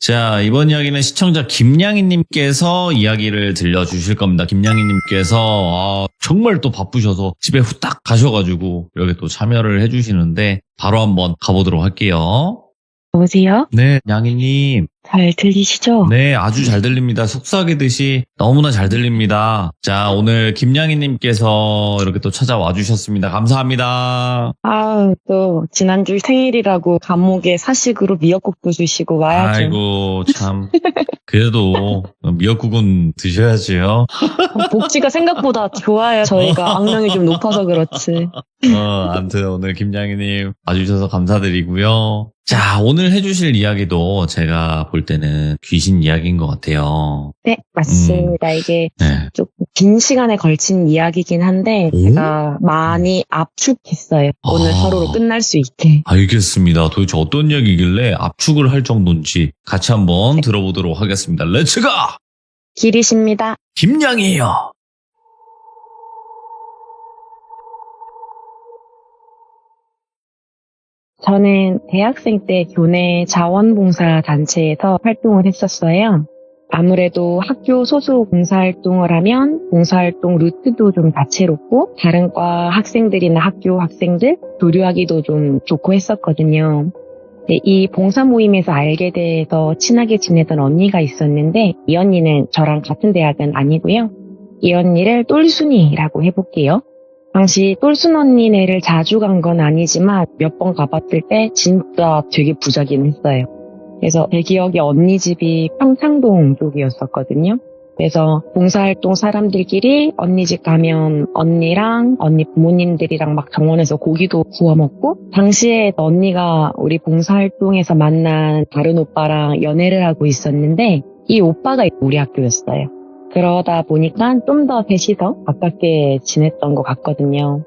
자, 이번 이야기는 시청자 김양희님께서 이야기를 들려주실 겁니다. 김양희님께서 정말 또 바쁘셔서 집에 후딱 가셔가지고 여기 또 참여를 해주시는데 바로 한번 가보도록 할게요. 여보세요? 네, 양희님. 잘 들리시죠? 네, 아주 잘 들립니다. 속삭이듯이 너무나 잘 들립니다. 자, 오늘 김양희님께서 이렇게 또 찾아와 주셨습니다. 감사합니다. 또 지난주 생일이라고 감옥에 사식으로 미역국도 주시고 와야죠. 아이고, 참. 그래도 미역국은 드셔야지요. 복지가 생각보다 좋아요. 저희가 악명이 좀 높아서 그렇지. 아무튼 오늘 김양희님 와주셔서 감사드리고요. 자, 오늘 해주실 이야기도 제가 볼 때는 귀신 이야기인 것 같아요. 네, 맞습니다. 이게 네. 좀 긴 시간에 걸친 이야기긴 한데 제가 많이 압축했어요. 오늘 하루로 끝날 수 있게. 알겠습니다. 도대체 어떤 이야기길래 압축을 할 정도인지 같이 한번 들어보도록 하겠습니다. 렛츠가! 길이십니다. 김양희요. 저는 대학생 때 교내 자원봉사 단체에서 활동을 했었어요. 아무래도 학교 소속 봉사활동을 하면 봉사활동 루트도 좀 다채롭고 다른 과 학생들이나 학교 학생들 교류하기도 좀 좋고 했었거든요. 네, 이 봉사 모임에서 알게 돼서 친하게 지내던 언니가 있었는데 이 언니는 저랑 같은 대학은 아니고요. 이 언니를 똘순이라고 해볼게요. 당시 똘순 언니네를 자주 간 건 아니지만 몇 번 가봤을 때 진짜 되게 부자긴 했어요. 그래서 제 기억에 언니 집이 평창동 쪽이었었거든요. 그래서 봉사활동 사람들끼리 언니 집 가면 언니랑 언니 부모님들이랑 막 정원에서 고기도 구워 먹고 당시에 언니가 우리 봉사활동에서 만난 다른 오빠랑 연애를 하고 있었는데 이 오빠가 우리 학교였어요. 그러다 보니까 좀 더 셋이서 가깝게 지냈던 것 같거든요.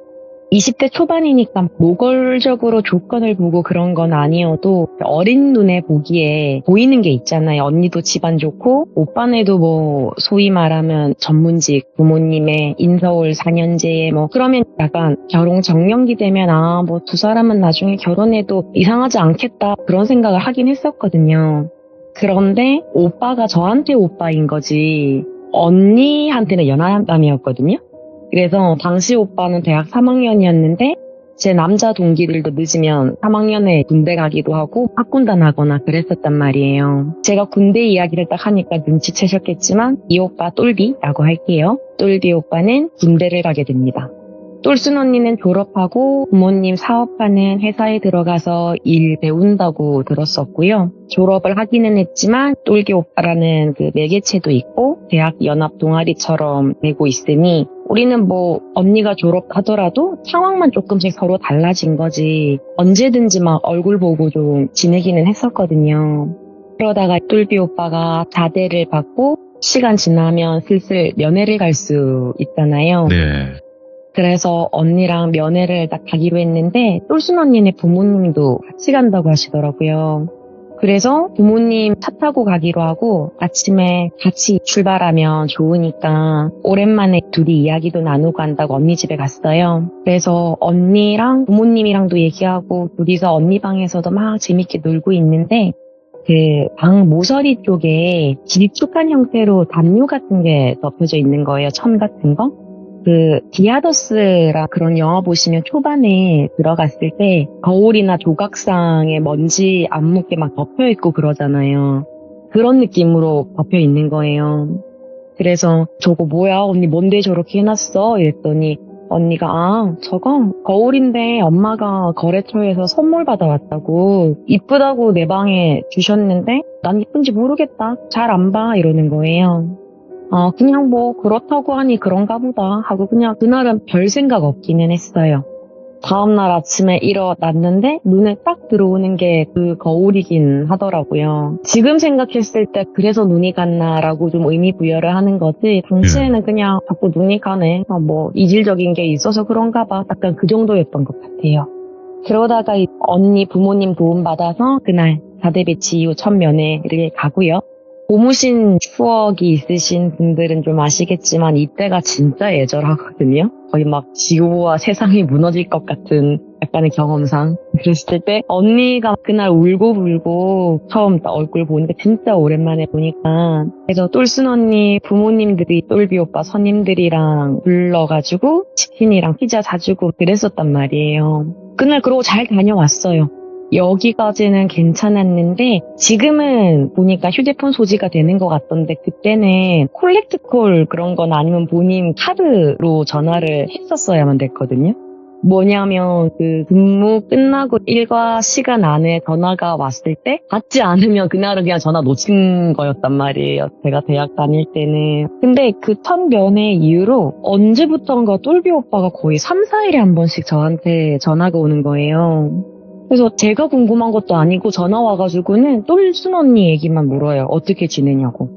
20대 초반이니까 노골적으로 조건을 보고 그런 건 아니어도 어린 눈에 보기에 보이는 게 있잖아요. 언니도 집안 좋고 오빠네도 뭐 소위 말하면 전문직 부모님의 인서울 4년제에 뭐 그러면 약간 결혼 정년기 되면 뭐 두 사람은 나중에 결혼해도 이상하지 않겠다 그런 생각을 하긴 했었거든요. 그런데 오빠가 저한테 오빠인 거지 언니한테는 연하남이었거든요. 그래서 당시 오빠는 대학 3학년이었는데 제 남자 동기들도 늦으면 3학년에 군대 가기도 하고 학군단 하거나 그랬었단 말이에요. 제가 군대 이야기를 딱 하니까 눈치채셨겠지만 이 오빠 똘비라고 할게요. 똘비 오빠는 군대를 가게 됩니다. 똘순 언니는 졸업하고 부모님 사업하는 회사에 들어가서 일 배운다고 들었었고요. 졸업을 하기는 했지만 똘기 오빠라는 그 매개체도 있고 대학 연합 동아리처럼 되고 있으니 우리는 뭐 언니가 졸업하더라도 상황만 조금씩 서로 달라진 거지 언제든지 막 얼굴 보고 좀 지내기는 했었거든요. 그러다가 똘비 오빠가 자대를 받고 시간 지나면 슬슬 면회를 갈 수 있잖아요. 네. 그래서 언니랑 면회를 딱 가기로 했는데 똘순 언니네 부모님도 같이 간다고 하시더라고요. 그래서 부모님 차 타고 가기로 하고 아침에 같이 출발하면 좋으니까 오랜만에 둘이 이야기도 나누고 한다고 언니 집에 갔어요. 그래서 언니랑 부모님이랑도 얘기하고 둘이서 언니 방에서도 막 재밌게 놀고 있는데 그 방 모서리 쪽에 길쭉한 형태로 담요 같은 게 덮여져 있는 거예요. 천 같은 거. 그 디아더스라 그런 영화 보시면 초반에 들어갔을 때 거울이나 조각상에 먼지 안 묻게 막 덮여 있고 그러잖아요. 그런 느낌으로 덮여 있는 거예요. 그래서 저거 뭐야 언니 뭔데 저렇게 해놨어? 이랬더니 언니가 저거 거울인데 엄마가 거래처에서 선물 받아왔다고 이쁘다고 내 방에 주셨는데 난 이쁜지 모르겠다. 잘 안 봐 이러는 거예요. 그냥 뭐 그렇다고 하니 그런가 보다 하고 그냥 그날은 별 생각 없기는 했어요. 다음날 아침에 일어났는데 눈에 딱 들어오는 게 그 거울이긴 하더라고요. 지금 생각했을 때 그래서 눈이 갔나라고 좀 의미 부여를 하는 거지 당시에는 그냥 자꾸 눈이 가네. 뭐 이질적인 게 있어서 그런가 봐. 약간 그 정도였던 것 같아요. 그러다가 언니 부모님 도움 받아서 그날 자대 배치 이후 첫 면회를 가고요. 고무신 추억이 있으신 분들은 좀 아시겠지만 이때가 진짜 애절하거든요. 거의 막 지구와 세상이 무너질 것 같은 약간의 경험상. 그랬을 때 언니가 그날 울고 처음 딱 얼굴 보니까 진짜 오랜만에 보니까 그래서 똘순 언니 부모님들이 똘비 오빠 선임들이랑 불러가지고 치킨이랑 피자 사주고 그랬었단 말이에요. 그날 그러고 잘 다녀왔어요. 여기까지는 괜찮았는데 지금은 보니까 휴대폰 소지가 되는 것 같던데 그때는 콜렉트콜 그런 건 아니면 본인 카드로 전화를 했었어야만 됐거든요. 뭐냐면 그 근무 끝나고 일과 시간 안에 전화가 왔을 때 받지 않으면 그날은 그냥 전화 놓친 거였단 말이에요. 제가 대학 다닐 때는. 근데 그 첫 면회 이후로 언제부턴가 똘비 오빠가 거의 3, 4일에 한 번씩 저한테 전화가 오는 거예요. 그래서 제가 궁금한 것도 아니고 전화 와가지고는 똘순 언니 얘기만 물어요. 어떻게 지내냐고.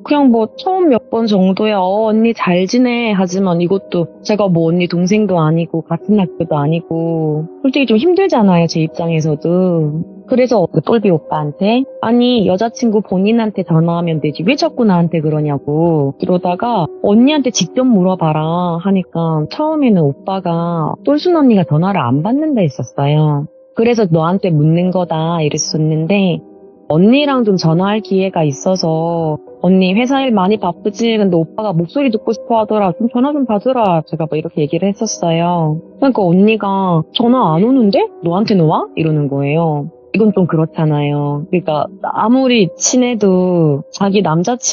그냥 뭐 처음 몇 번 정도야 언니 잘 지내 하지만 이것도 제가 뭐 언니 동생도 아니고 같은 학교도 아니고 솔직히 좀 힘들잖아요. 제 입장에서도. 그래서 그 똘비 오빠한테 아니 여자친구 본인한테 전화하면 되지 왜 자꾸 나한테 그러냐고 이러다가 언니한테 직접 물어봐라 하니까 처음에는 오빠가 똘순 언니가 전화를 안 받는다 했었어요. 그래서 너한테 묻는 거다 이랬었는데 언니랑 좀 전화할 기회가 있어서 언니 회사 일 많이 바쁘지 근데 오빠가 목소리 듣고 싶어 하더라 좀 전화 좀 받으라 제가 뭐 이렇게 얘기를 했었어요. 그러니까 언니가 전화 안 오는데? 너한테는 와? 이러는 거예요. 이건 좀 그렇잖아요. 그러니까 아무리 친해도 자기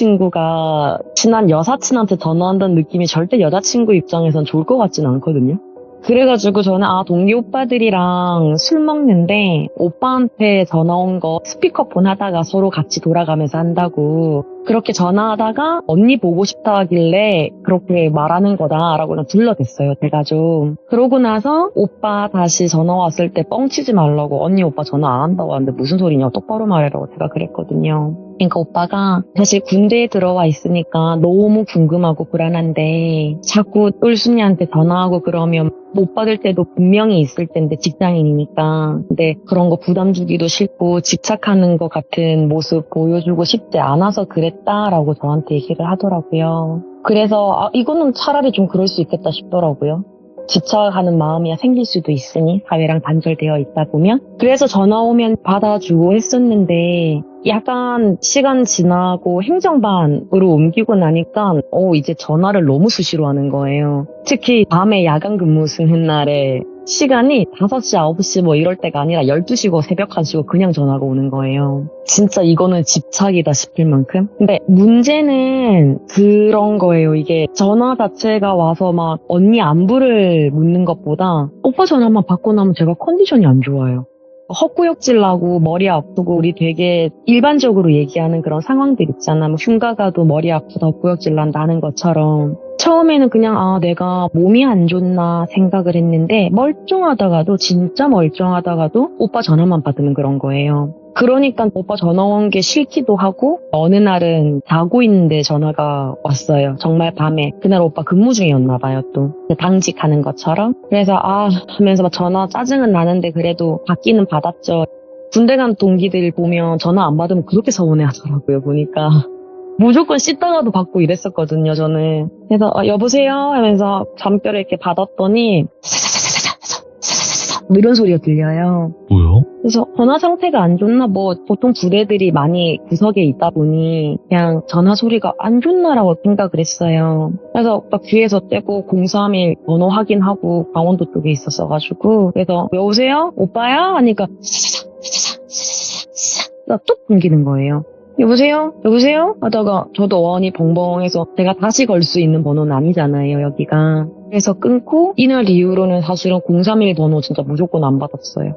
남자친구가 친한 여사친한테 전화한다는 느낌이 절대 여자친구 입장에선 좋을 것 같진 않거든요. 그래가지고 저는 동기 오빠들이랑 술 먹는데 오빠한테 전화 온 거 스피커폰 하다가 서로 같이 돌아가면서 한다고 그렇게 전화하다가 언니 보고 싶다 하길래 그렇게 말하는 거다라고 둘러댔어요. 제가 좀. 그러고 나서 오빠 다시 전화 왔을 때 뻥치지 말라고 언니 오빠 전화 안 한다고 하는데 무슨 소리냐 똑바로 말해라고 제가 그랬거든요. 그러니까 오빠가 사실 군대에 들어와 있으니까 너무 궁금하고 불안한데 자꾸 똘순이한테 전화하고 그러면 못 받을 때도 분명히 있을 텐데 직장인이니까 근데 그런 거 부담 주기도 싫고 집착하는 것 같은 모습 보여주고 싶지 않아서 그랬다라고 저한테 얘기를 하더라고요. 그래서 이거는 차라리 좀 그럴 수 있겠다 싶더라고요. 집착하는 마음이 생길 수도 있으니 사회랑 단절되어 있다 보면 그래서 전화 오면 받아주고 했었는데 약간 시간 지나고 행정반으로 옮기고 나니까 이제 전화를 너무 수시로 하는 거예요. 특히 밤에 야간 근무 쓰는 날에 시간이 5시, 9시 뭐 이럴 때가 아니라 12시고 새벽 1시고 그냥 전화가 오는 거예요. 진짜 이거는 집착이다 싶을 만큼. 근데 문제는 그런 거예요. 이게 전화 자체가 와서 막 언니 안부를 묻는 것보다 오빠 전화만 받고 나면 제가 컨디션이 안 좋아요. 헛구역질 나고 머리 아프고 우리 되게 일반적으로 얘기하는 그런 상황들 있잖아. 뭐 흉가 가도 머리 아프다 헛구역질 난다 하는 것처럼 처음에는 그냥 내가 몸이 안 좋나 생각을 했는데 멀쩡하다가도 진짜 멀쩡하다가도 오빠 전화만 받으면 그런 거예요. 그러니까 오빠 전화 온 게 싫기도 하고 어느 날은 자고 있는데 전화가 왔어요. 정말 밤에. 그날 오빠 근무 중이었나 봐요 또. 당직하는 것처럼. 그래서 하면서 막 전화 짜증은 나는데 그래도 받기는 받았죠. 군대 간 동기들 보면 전화 안 받으면 그렇게 서운해 하더라고요 보니까. 무조건 씻다가도 받고 이랬었거든요 저는. 그래서 여보세요 하면서 잠결에 이렇게 받았더니 뭐 이런 소리가 들려요. 뭐요? 그래서 전화 상태가 안 좋나 뭐 보통 부대들이 많이 구석에 있다 보니 그냥 전화 소리가 안 좋나라고 생각을 했어요. 그래서 막 귀에서 떼고 031 번호 확인하고 강원도 쪽에 있었어가지고 그래서 여보세요? 오빠야? 하니까 뚝 끊기는 거예요. 여보세요? 여보세요? 하다가 저도 어안이 벙벙해서 제가 다시 걸 수 있는 번호는 아니잖아요 여기가. 그래서 끊고 이날 이후로는 사실은 031 번호 진짜 무조건 안 받았어요.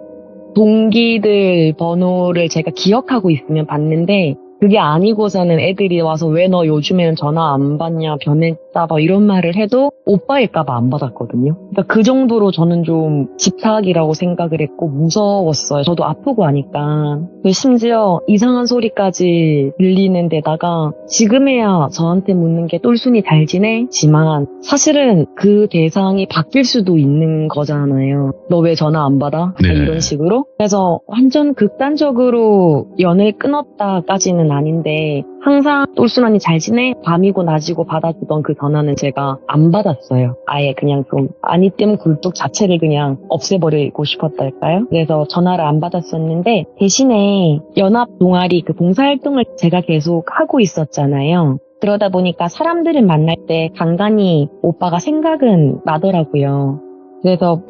동기들 번호를 제가 기억하고 있으면 받는데 그게 아니고서는 애들이 와서 왜 너 요즘에는 전화 안 받냐 변했다 뭐 이런 말을 해도 오빠일까봐 안 받았거든요. 그러니까 그 정도로 저는 좀 집착이라고 생각을 했고 무서웠어요. 저도 아프고 하니까. 심지어 이상한 소리까지 들리는 데다가 지금에야 저한테 묻는 게 똘순이 잘 지내?지만 사실은 그 대상이 바뀔 수도 있는 거잖아요. 너 왜 전화 안 받아? 네. 이런 식으로. 그래서 완전 극단적으로 연을 끊었다까지는 아닌데 항상 똘순 언니 잘 지내? 밤이고 낮이고 받아주던 그 전화는 제가 안 받았어요. 아예 그냥 좀 아니땜 굴뚝 자체를 그냥 없애버리고 싶었달까요? 그래서 전화를 안 받았었는데 대신에 연합 동아리 그 봉사활동을 제가 계속 하고 있었잖아요. 그러다 보니까 사람들을 만날 때 간간히 오빠가 생각은 나더라고요. 그래서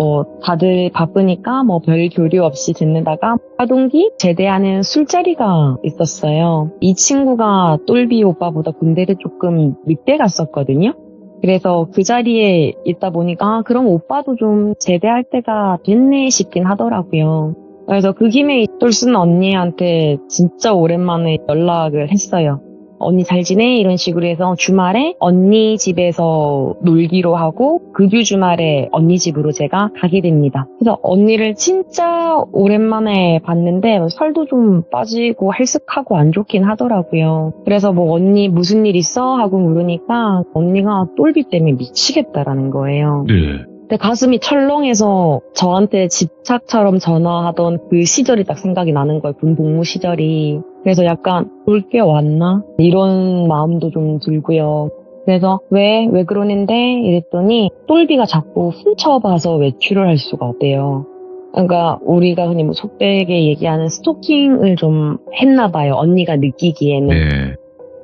다들 바쁘니까 별 교류 없이 듣는다가 하동기 제대하는 술자리가 있었어요. 이 친구가 똘비 오빠보다 군대를 조금 늦게 갔었거든요. 그래서 그 자리에 있다 보니까 그럼 오빠도 좀 제대할 때가 됐네 싶긴 하더라고요. 그래서 그 김에 똘순 언니한테 진짜 오랜만에 연락을 했어요. 언니 잘 지내? 이런 식으로 해서 주말에 언니 집에서 놀기로 하고 그 주말에 언니 집으로 제가 가게 됩니다. 그래서 언니를 진짜 오랜만에 봤는데 살도 좀 빠지고 헬쓱하고 안 좋긴 하더라고요. 그래서 언니 무슨 일 있어? 하고 물으니까 언니가 똘비 때문에 미치겠다라는 거예요. 네. 근데 가슴이 철렁해서 저한테 집착처럼 전화하던 그 시절이 딱 생각이 나는 거예요. 군 복무 시절이. 그래서 약간 올 게 왔나? 이런 마음도 좀 들고요. 그래서 왜 그러는데? 이랬더니 똘비가 자꾸 훔쳐봐서 외출을 할 수가 없대요. 그러니까 우리가 흔히 속되게 얘기하는 스토킹을 좀 했나 봐요. 언니가 느끼기에는. 네.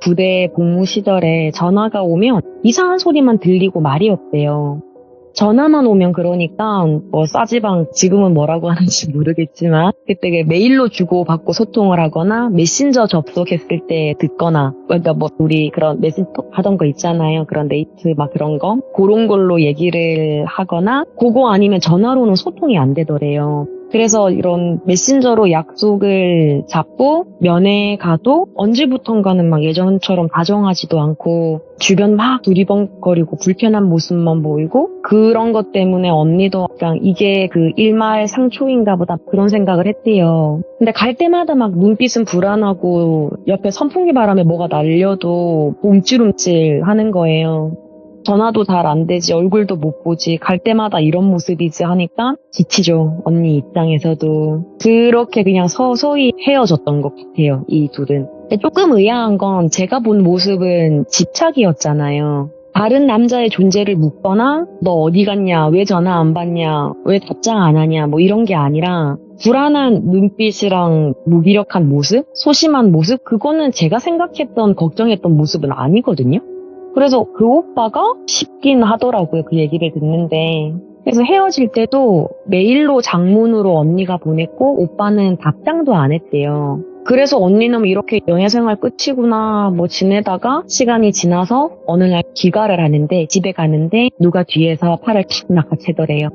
부대 복무 시절에 전화가 오면 이상한 소리만 들리고 말이 없대요. 전화만 오면 그러니까 싸지방 지금은 뭐라고 하는지 모르겠지만 그때 메일로 주고받고 소통을 하거나 메신저 접속했을 때 듣거나 그러니까 우리 그런 메신저 하던 거 있잖아요. 그런 네이트 막 그런 거 그런 걸로 얘기를 하거나 그거 아니면 전화로는 소통이 안 되더래요. 그래서 이런 메신저로 약속을 잡고 면회 가도 언제부턴가는 막 예전처럼 다정하지도 않고 주변 막 두리번거리고 불편한 모습만 보이고 그런 것 때문에 언니도 그냥 이게 그 일말상초인가 보다 그런 생각을 했대요. 근데 갈 때마다 막 눈빛은 불안하고 옆에 선풍기 바람에 뭐가 날려도 움찔움찔 하는 거예요. 전화도 잘 안 되지, 얼굴도 못 보지, 갈 때마다 이런 모습이지 하니까 지치죠, 언니 입장에서도. 그렇게 그냥 서서히 헤어졌던 것 같아요, 이 둘은. 근데 조금 의아한 건 제가 본 모습은 집착이었잖아요. 다른 남자의 존재를 묻거나 너 어디 갔냐, 왜 전화 안 받냐, 왜 답장 안 하냐 이런 게 아니라 불안한 눈빛이랑 무기력한 모습, 소심한 모습, 그거는 제가 생각했던, 걱정했던 모습은 아니거든요. 그래서 그 오빠가 쉽긴 하더라고요. 그 얘기를 듣는데. 그래서 헤어질 때도 메일로 장문으로 언니가 보냈고 오빠는 답장도 안 했대요. 그래서 언니는 이렇게 연애생활 끝이구나 지내다가 시간이 지나서 어느 날 귀가를 하는데 집에 가는데 누가 뒤에서 팔을 탁 낚아채더래요.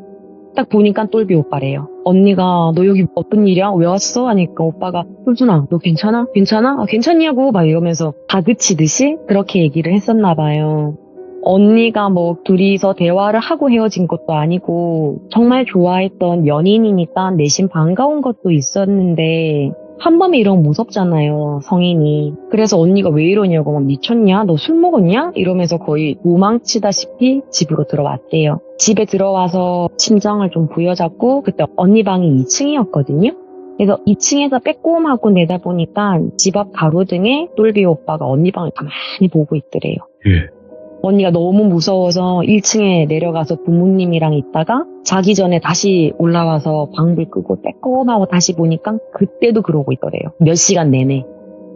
딱 보니까 똘비 오빠래요. 언니가 너 여기 어떤 일이야? 왜 왔어? 하니까 오빠가 똘순아 너 괜찮아? 괜찮아? 괜찮냐고 막 이러면서 다그치듯이 그렇게 얘기를 했었나 봐요. 언니가 둘이서 대화를 하고 헤어진 것도 아니고 정말 좋아했던 연인이니까 내심 반가운 것도 있었는데 한 번에 이러면 무섭잖아요, 성인이. 그래서 언니가 왜 이러냐고 막 미쳤냐? 너 술 먹었냐? 이러면서 거의 도망치다시피 집으로 들어왔대요. 집에 들어와서 심장을 좀 부여잡고 그때 언니 방이 2층이었거든요. 그래서 2층에서 빼꼼하고 내다보니까 집 앞 가로등에 똘비 오빠가 언니 방을 가만히 보고 있더래요. 예. 언니가 너무 무서워서 1층에 내려가서 부모님이랑 있다가 자기 전에 다시 올라와서 방불 끄고 빼꼼하고 다시 보니까 그때도 그러고 있더래요. 몇 시간 내내.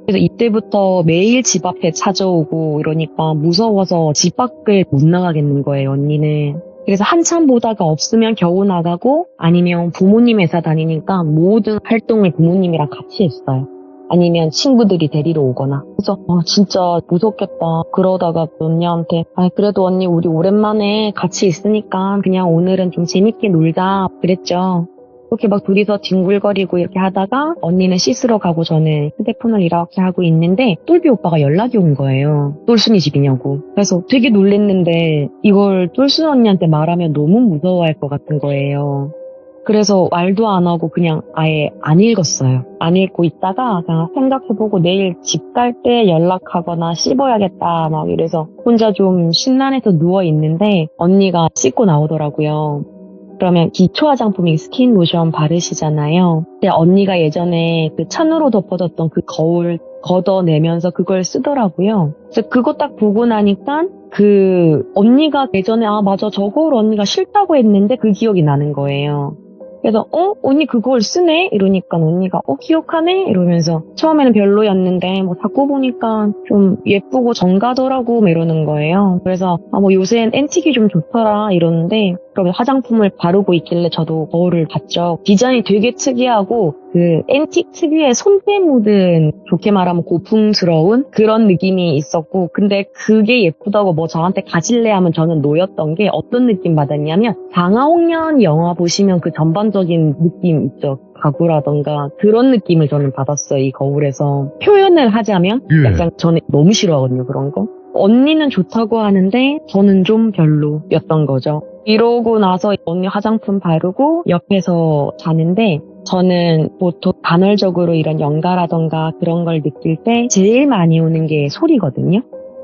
그래서 이때부터 매일 집 앞에 찾아오고 이러니까 무서워서 집 밖을 못 나가겠는 거예요, 언니는. 그래서 한참 보다가 없으면 겨우 나가고 아니면 부모님 회사 다니니까 모든 활동을 부모님이랑 같이 했어요. 아니면 친구들이 데리러 오거나. 그래서 진짜 무섭겠다. 그러다가 언니한테 그래도 언니 우리 오랜만에 같이 있으니까 그냥 오늘은 좀 재밌게 놀자 그랬죠. 그렇게 막 둘이서 뒹굴거리고 이렇게 하다가 언니는 씻으러 가고 저는 휴대폰을 이렇게 하고 있는데 똘비 오빠가 연락이 온 거예요. 똘순이 집이냐고. 그래서 되게 놀랬는데 이걸 똘순 언니한테 말하면 너무 무서워할 것 같은 거예요. 그래서 말도 안 하고 그냥 아예 안 읽었어요. 안 읽고 있다가 그냥 생각해보고 내일 집 갈 때 연락하거나 씹어야겠다 막 이래서 혼자 좀 심란해서 누워있는데 언니가 씻고 나오더라고요. 그러면 기초 화장품이 스킨 로션 바르시잖아요. 근데 언니가 예전에 그 천으로 덮어뒀던 그 거울 걷어내면서 그걸 쓰더라고요. 그래서 그거 딱 보고 나니까 언니가 예전에 맞아 저 거울 언니가 싫다고 했는데 그 기억이 나는 거예요. 그래서 언니 그걸 쓰네? 이러니까 언니가 기억하네? 이러면서 처음에는 별로였는데 뭐 자꾸 보니까 좀 예쁘고 정가더라고 이러는 거예요. 그래서 뭐 요새는 앤틱이 좀 좋더라 이러는데 그러면 화장품을 바르고 있길래 저도 거울을 봤죠. 디자인이 되게 특이하고 그 앤틱 특유의 손때 묻은 좋게 말하면 고풍스러운 그런 느낌이 있었고 근데 그게 예쁘다고 뭐 저한테 가질래 하면 저는 놓였던 게 어떤 느낌 받았냐면 방화홍련 영화 보시면 그 전반적인 느낌 있죠. 가구라던가 그런 느낌을 저는 받았어요. 이 거울에서. 표현을 하자면 약간 저는 너무 싫어하거든요. 그런 거. 언니는 좋다고 하는데 저는 좀 별로였던 거죠. 이러고 나서 언니 화장품 바르고 옆에서 자는데 저는 보통 간헐적으로 이런 연가라던가 그런 걸 느낄 때 제일 많이 오는 게 소리거든요.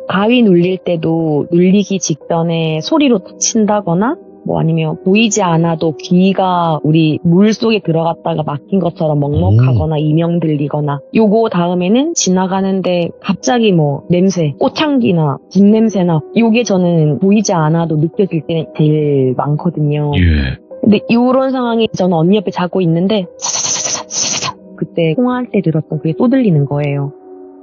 가위 눌릴 때도 눌리기 직전에 소리로 탁 친다거나 뭐 아니면 보이지 않아도 귀가 우리 물 속에 들어갔다가 막힌 것처럼 먹먹하거나 이명 들리거나 요거 다음에는 지나가는데 갑자기 뭐 냄새, 꽃향기나 붓 냄새나 요게 저는 보이지 않아도 느껴질 때 제일 많거든요. 근데 이런 상황이 저는 언니 옆에 자고 있는데 그때 통화할 때 들었던 그게 또 들리는 거예요.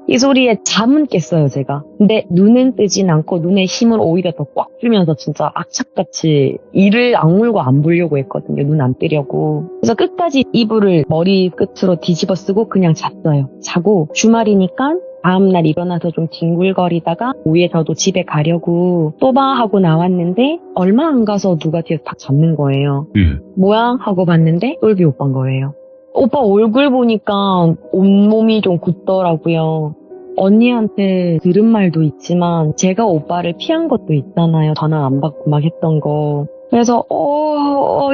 이 소리에 잠은 깼어요, 제가. 근데 눈은 뜨진 않고 눈에 힘을 오히려 더 꽉 주면서 진짜 악착같이 이를 악물고 안 보려고 했거든요. 눈 안 뜨려고. 그래서 끝까지 이불을 머리 끝으로 뒤집어 쓰고 그냥 잤어요. 자고 주말이니까 다음날 일어나서 좀 뒹굴거리다가 오후에 저도 집에 가려고 또 봐 하고 나왔는데 얼마 안 가서 누가 뒤에서 딱 잡는 거예요. 뭐야? 하고 봤는데 똘비 오빠인 거예요. 오빠 얼굴 보니까 온몸이 좀 굳더라고요. 언니한테 들은 말도 있지만 제가 오빠를 피한 것도 있잖아요. 전화 안 받고 막 했던 거. 그래서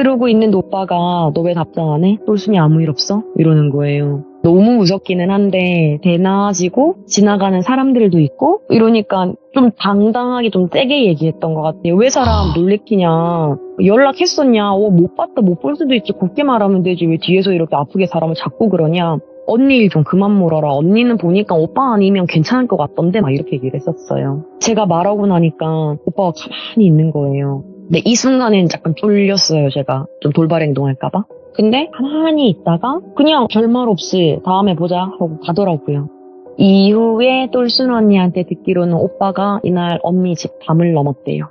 이러고 있는데 오빠가 너 왜 답장 안 해? 똘순이 아무 일 없어? 이러는 거예요. 너무 무섭기는 한데 대낮이고 지나가는 사람들도 있고 이러니까 좀 당당하게 좀 세게 얘기했던 것 같아요. 왜 사람 놀래키냐. 연락했었냐. 못 봤다 못 볼 수도 있지. 곱게 말하면 되지. 왜 뒤에서 이렇게 아프게 사람을 잡고 그러냐. 언니 일 좀 그만 물어라. 언니는 보니까 오빠 아니면 괜찮을 것 같던데 막 이렇게 얘기를 했었어요. 제가 말하고 나니까 오빠가 가만히 있는 거예요. 근데 이 순간엔 약간 쫄렸어요. 제가 좀 돌발 행동할까봐. 근데 가만히 있다가 그냥 별말 없이 다음에 보자 하고 가더라고요. 이후에 똘순 언니한테 듣기로는 오빠가 이날 언니 집 담을 넘었대요.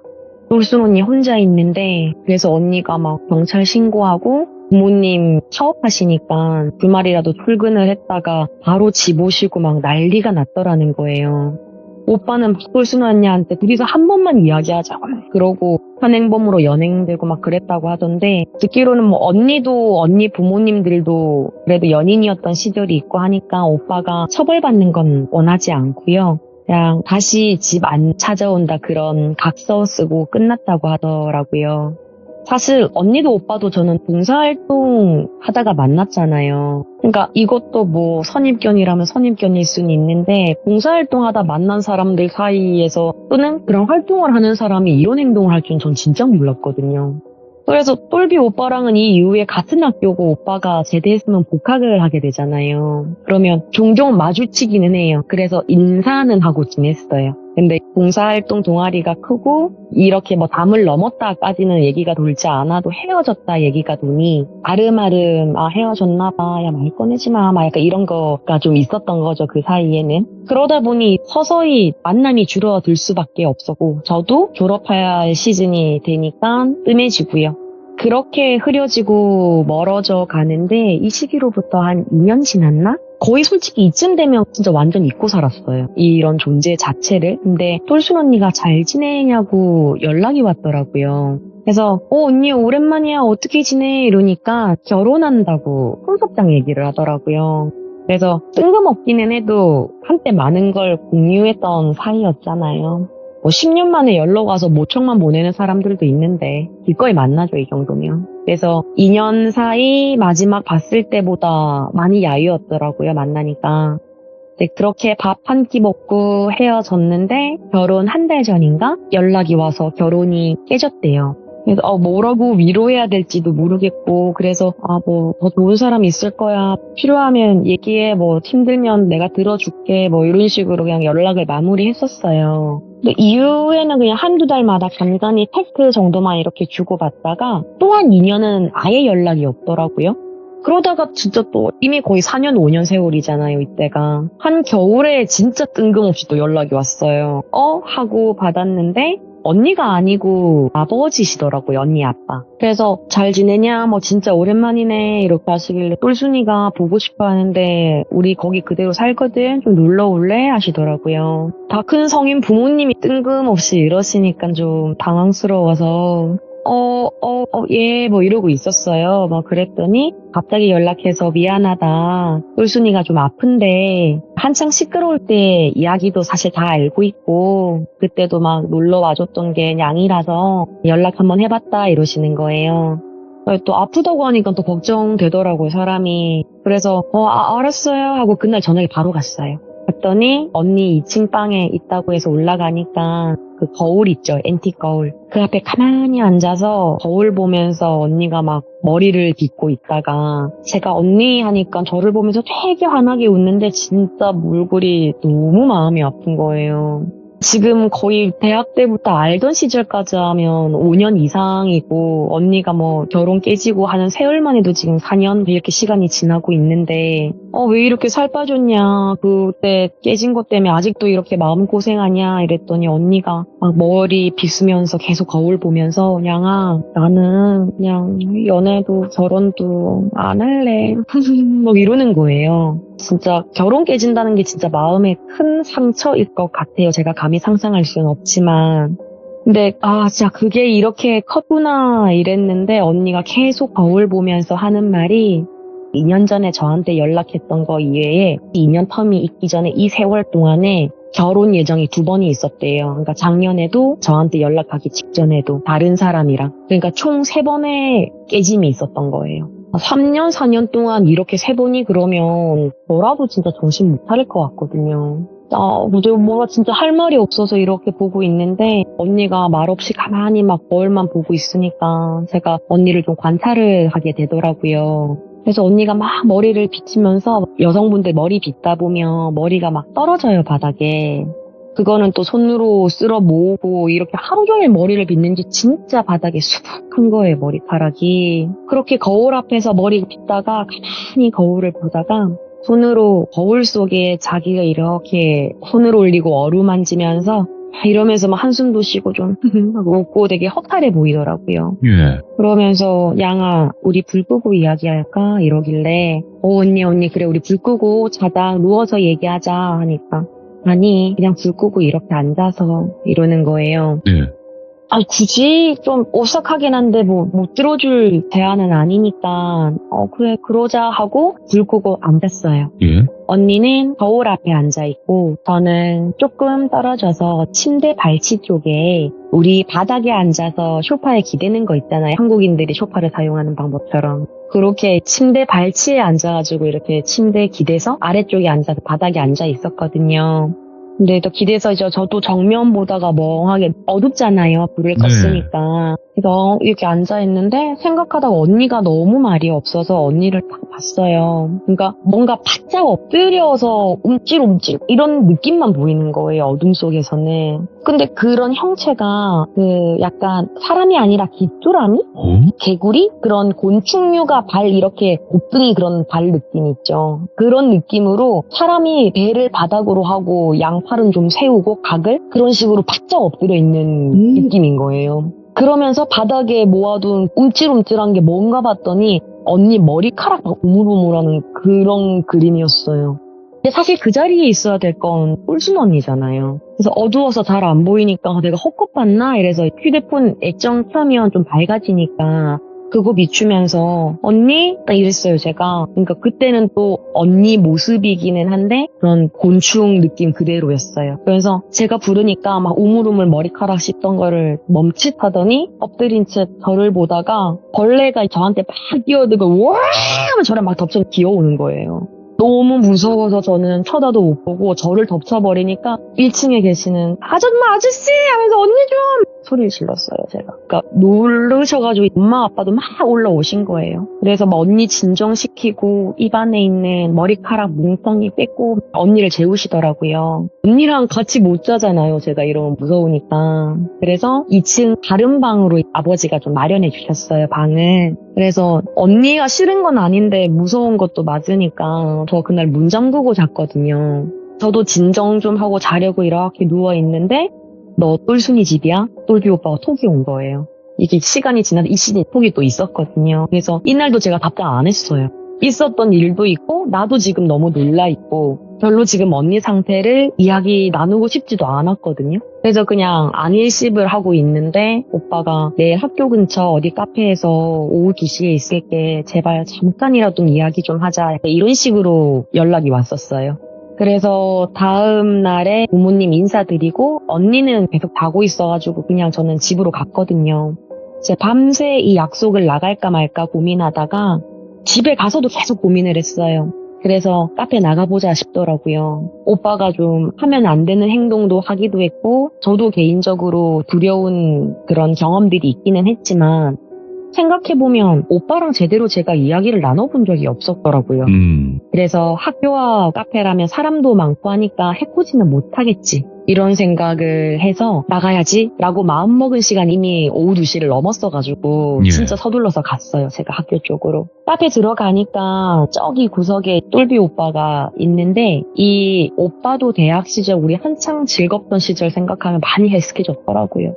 똘순 언니 혼자 있는데 그래서 언니가 막 경찰 신고하고 부모님 사업하시니까 주말이라도 출근을 했다가 바로 집 오시고 막 난리가 났더라는 거예요. 오빠는 똘순 언니한테 둘이서 한 번만 이야기하자고 그러고 현행범으로 연행되고 막 그랬다고 하던데 듣기로는 뭐 언니도 언니 부모님들도 그래도 연인이었던 시절이 있고 하니까 오빠가 처벌받는 건 원하지 않고요. 그냥 다시 집 안 찾아온다 그런 각서 쓰고 끝났다고 하더라고요. 사실 언니도 오빠도 저는 봉사활동 하다가 만났잖아요. 그러니까 이것도 뭐 선입견이라면 선입견일 수는 있는데 봉사활동 하다 만난 사람들 사이에서 또는 그런 활동을 하는 사람이 이런 행동을 할 줄은 전 진짜 몰랐거든요. 그래서 똘비 오빠랑은 이 이후에 같은 학교고 오빠가 제대했으면 복학을 하게 되잖아요. 그러면 종종 마주치기는 해요. 그래서 인사는 하고 지냈어요. 근데 봉사활동 동아리가 크고 이렇게 뭐 담을 넘었다까지는 얘기가 돌지 않아도 헤어졌다 얘기가 도니 아름아름 헤어졌나 봐. 야 말 꺼내지 마. 막 약간 이런 거가 좀 있었던 거죠. 그 사이에는. 그러다 보니 서서히 만남이 줄어들 수밖에 없었고 저도 졸업할 시즌이 되니까 뜸해지고요. 그렇게 흐려지고 멀어져 가는데 이 시기로부터 한 2년 지났나? 거의 솔직히 이쯤 되면 진짜 완전 잊고 살았어요. 이런 존재 자체를. 근데 똘순 언니가 잘 지내냐고 연락이 왔더라고요. 그래서 언니 오랜만이야 어떻게 지내? 이러니까 결혼한다고 손석장 얘기를 하더라고요. 그래서 뜬금없기는 해도 한때 많은 걸 공유했던 사이였잖아요. 뭐 10년 만에 연락 와서 모청만 보내는 사람들도 있는데 기꺼이 만나죠 이 정도면. 그래서 2년 사이 마지막 봤을 때보다 많이 야유었더라고요 만나니까. 근데 그렇게 밥 한 끼 먹고 헤어졌는데 결혼 한 달 전인가 연락이 와서 결혼이 깨졌대요. 그래서 뭐라고 위로해야 될지도 모르겠고 그래서 뭐 더 좋은 사람 있을 거야. 필요하면 얘기해. 뭐 힘들면 내가 들어줄게. 뭐 이런 식으로 그냥 연락을 마무리했었어요. 근데 이후에는 그냥 한두 달마다 간간히 텍스트 정도만 이렇게 주고받다가 또 한 2년은 아예 연락이 없더라고요. 그러다가 진짜 또 이미 거의 4년, 5년 세월이잖아요, 이때가. 한 겨울에 진짜 뜬금없이 또 연락이 왔어요. 하고 받았는데 언니가 아니고 아버지시더라고요, 언니 아빠. 그래서 잘 지내냐, 뭐 진짜 오랜만이네 이렇게 하시길래 똘순이가 보고 싶어 하는데 우리 거기 그대로 살거든, 좀 놀러 올래 하시더라고요. 다 큰 성인 부모님이 뜬금없이 이러시니까 좀 당황스러워서 예, 뭐 이러고 있었어요. 뭐 그랬더니 갑자기 연락해서 미안하다. 똘순이가 좀 아픈데 한창 시끄러울 때 이야기도 사실 다 알고 있고 그때도 막 놀러 와줬던 게 냥이라서 연락 한번 해봤다 이러시는 거예요. 또 아프다고 하니까 또 걱정되더라고요, 사람이. 그래서 알았어요 하고 그날 저녁에 바로 갔어요. 갔더니 언니 2층 방에 있다고 해서 올라가니까 그 거울 있죠, 앤틱 거울. 그 앞에 가만히 앉아서 거울 보면서 언니가 막 머리를 빗고 있다가 제가 언니 하니까 저를 보면서 되게 환하게 웃는데 진짜 몰골이 너무 마음이 아픈 거예요. 지금 거의 대학 때부터 알던 시절까지 하면 5년 이상이고 언니가 뭐 결혼 깨지고 하는 세월만 해도 지금 4년 이렇게 시간이 지나고 있는데 왜 이렇게 살 빠졌냐, 그때 깨진 것 때문에 아직도 이렇게 마음고생하냐 이랬더니 언니가 막 머리 빗으면서 계속 거울 보면서 냥아, 나는 그냥 연애도 결혼도 안 할래 막 이러는 거예요. 진짜 결혼 깨진다는 게 진짜 마음에 큰 상처일 것 같아요. 제가 감히 상상할 수는 없지만. 근데 진짜 그게 이렇게 컸구나 이랬는데 언니가 계속 거울 보면서 하는 말이 2년 전에 저한테 연락했던 거 이외에 2년 텀이 있기 전에 이 세월 동안에 결혼 예정이 2번이 있었대요. 그러니까 작년에도 저한테 연락하기 직전에도 다른 사람이랑. 그러니까 총 3번의 깨짐이 있었던 거예요. 3년, 4년 동안 이렇게 3번이 그러면 저라도 진짜 정신 못 차릴 것 같거든요. 뭔가 진짜 할 말이 없어서 이렇게 보고 있는데 언니가 말없이 가만히 막 거울만 보고 있으니까 제가 언니를 좀 관찰을 하게 되더라고요. 그래서 언니가 막 머리를 빗으면서 여성분들 머리 빗다 보면 머리가 막 떨어져요, 바닥에. 그거는 또 손으로 쓸어 모으고 이렇게 하루 종일 머리를 빗는지 진짜 바닥에 수북한 거예요, 머리카락이. 그렇게 거울 앞에서 머리 빗다가 가만히 거울을 보다가 손으로 거울 속에 자기가 이렇게 손을 올리고 어루만지면서 이러면서 막 한숨도 쉬고 좀 하고 웃고 되게 허탈해 보이더라고요. 예. 그러면서 양아, 우리 불 끄고 이야기할까? 이러길래 언니 그래, 우리 불 끄고 자다 누워서 얘기하자 하니까 아니, 그냥 불 끄고 이렇게 앉아서 이러는 거예요. 예. 굳이 좀 오싹하긴 한데 못 들어줄 대화는 아니니까 그래, 그러자 하고 불 끄고 앉았어요. 예. 언니는 거울 앞에 앉아있고 저는 조금 떨어져서 침대 발치 쪽에 우리 바닥에 앉아서 소파에 기대는 거 있잖아요. 한국인들이 소파를 사용하는 방법처럼. 그렇게 침대 발치에 앉아가지고 이렇게 침대에 기대서 아래쪽에 앉아서 바닥에 앉아 있었거든요. 근데 또 기대서 저도 정면 보다가 멍하게 어둡잖아요. 불을 껐으니까. 그래서 이렇게 앉아있는데 생각하다가 언니가 너무 말이 없어서 언니를 딱 봤어요. 그러니까 뭔가 바짝 엎드려서 움찔움찔 이런 느낌만 보이는 거예요, 어둠 속에서는. 근데 그런 형체가 약간 사람이 아니라 귀뚜라미? 개구리? 그런 곤충류가 발 이렇게 곱등이 그런 발 느낌 있죠. 그런 느낌으로 사람이 배를 바닥으로 하고 양팔은 좀 세우고 각을 그런 식으로 바짝 엎드려 있는 느낌인 거예요. 그러면서 바닥에 모아둔 움찔움찔한 게 뭔가 봤더니 언니 머리카락 막 우물우물하는 그런 그림이었어요. 근데 사실 그 자리에 있어야 될 건 꿀순 언니잖아요. 그래서 어두워서 잘 안 보이니까 내가 헛것 봤나? 이래서 휴대폰 액정 켜면 좀 밝아지니까 그거 비추면서 언니? 딱 이랬어요, 제가. 그러니까 그때는 또 언니 모습이기는 한데 그런 곤충 느낌 그대로였어요. 그래서 제가 부르니까 막 우물우물 머리카락 씹던 거를 멈칫하더니 엎드린 채 저를 보다가 벌레가 저한테 막 뛰어들고 와! 하면 저를 막 덮쳐 기어오는 거예요. 너무 무서워서 저는 쳐다도 못 보고 저를 덮쳐버리니까 1층에 계시는 아줌마 아저씨 하면서 언니 좀 소리를 질렀어요, 제가. 그러니까 놀르셔가지고 엄마 아빠도 막 올라오신 거예요. 그래서 막 언니 진정시키고 입안에 있는 머리카락 뭉텅이 뺏고 언니를 재우시더라고요. 언니랑 같이 못 자잖아요, 제가 이러면 무서우니까. 그래서 2층 다른 방으로 아버지가 좀 마련해 주셨어요, 방을. 그래서 언니가 싫은 건 아닌데 무서운 것도 맞으니까 저 그날 문 잠그고 잤거든요. 저도 진정 좀 하고 자려고 이렇게 누워있는데 너 똘순이 집이야? 똘비 오빠가 톡이 온 거예요. 이게 시간이 지나서 이 시즌 톡이 또 있었거든요. 그래서 이날도 제가 답장 안 했어요. 있었던 일도 있고 나도 지금 너무 놀라있고 별로 지금 언니 상태를 이야기 나누고 싶지도 않았거든요. 그래서 그냥 안일십을 하고 있는데 오빠가 내일 학교 근처 어디 카페에서 오후 2시에 있을게 제발 잠깐이라도 이야기 좀 하자 이런 식으로 연락이 왔었어요. 그래서 다음 날에 부모님 인사드리고 언니는 계속 자고 있어가지고 그냥 저는 집으로 갔거든요. 이제 밤새 이 약속을 나갈까 말까 고민하다가 집에 가서도 계속 고민을 했어요. 그래서 카페 나가보자 싶더라고요. 오빠가 좀 하면 안 되는 행동도 하기도 했고 저도 개인적으로 두려운 그런 경험들이 있기는 했지만 생각해보면 오빠랑 제대로 제가 이야기를 나눠본 적이 없었더라고요. 그래서 학교와 카페라면 사람도 많고 하니까 해코지는 못하겠지. 이런 생각을 해서 나가야지 라고 마음먹은 시간 이미 오후 2시를 넘었어가지고 예. 진짜 서둘러서 갔어요. 제가 학교 쪽으로. 카페 들어가니까 저기 구석에 똘비 오빠가 있는데 이 오빠도 대학 시절 우리 한창 즐겁던 시절 생각하면 많이 헬스케졌더라고요.